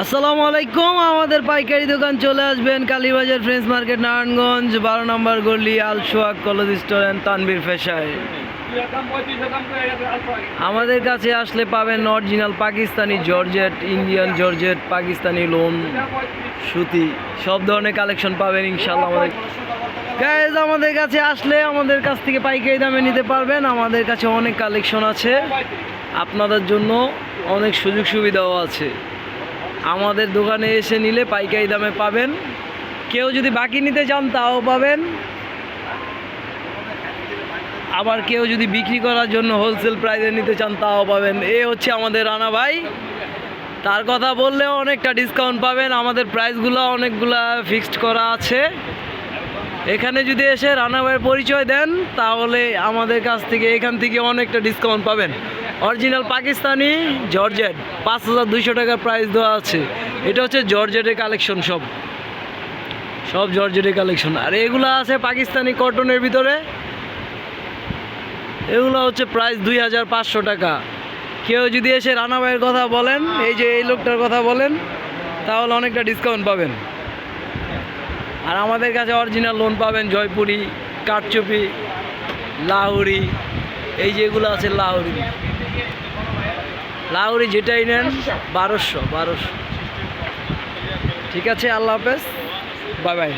আসসালামু আলাইকুম। আমাদের পাইকারি দোকান চলে আসবেন কালীবাজার ফ্রেন্ডস মার্কেট, নারায়ণগঞ্জ, 12 নম্বর গলি, আল সোহাগ কলেজ স্টোর, তানভীর ফ্যাশন। আমাদের কাছে আসলে পাবেন original Pakistani georgette, Indian georgette, Pakistani loan, সুতি, সব ধরনের কালেকশন পাবেন ইনশাল্লাহ। গাইজ আমাদের কাছে আসলে আমাদের কাছ থেকে পাইকারি দামে নিতে পারবেন। আমাদের কাছে অনেক কালেকশন আছে, আপনাদের জন্য অনেক সুযোগ সুবিধাও আছে। আমাদের দোকানে এসে নিলে পাইকারি দামে পাবেন। কেউ যদি বাকি নিতে চান তাও পাবেন, আবার কেউ যদি বিক্রি করার জন্য হোলসেল প্রাইসে নিতে চান তাও পাবেন। এ হচ্ছে আমাদের রানা ভাই, তার কথা বললেও অনেকটা ডিসকাউন্ট পাবেন। আমাদের প্রাইসগুলো অনেকগুলা ফিক্সড করা আছে। এখানে যদি এসে রানা ভাইয়ের পরিচয় দেন তাহলে আমাদের কাছ থেকে এখান থেকে অনেকটা ডিসকাউন্ট পাবেন। অরিজিনাল পাকিস্তানি জর্জেট 5200 টাকার প্রাইস দেওয়া আছে। এটা হচ্ছে জর্জেটের কালেকশন, সব জর্জেটের কালেকশন। আর এগুলো আছে পাকিস্তানি কটনের ভিতরে, এগুলো হচ্ছে প্রাইস 2500 টাকা। কেউ যদি এসে রানা ভাইয়ের কথা বলেন, এই যে এই লোকটার কথা বলেন, তাহলে অনেকটা ডিসকাউন্ট পাবেন। আর আমাদের কাছে অরিজিনাল লোন পাবেন, জয়পুরি, কাঠচুপি, লাহুরি, এই যেগুলো আছে লাহুরি যেটাই নেন 1200। ঠিক আছে, আল্লাহ হাফেজ, বাই বাই।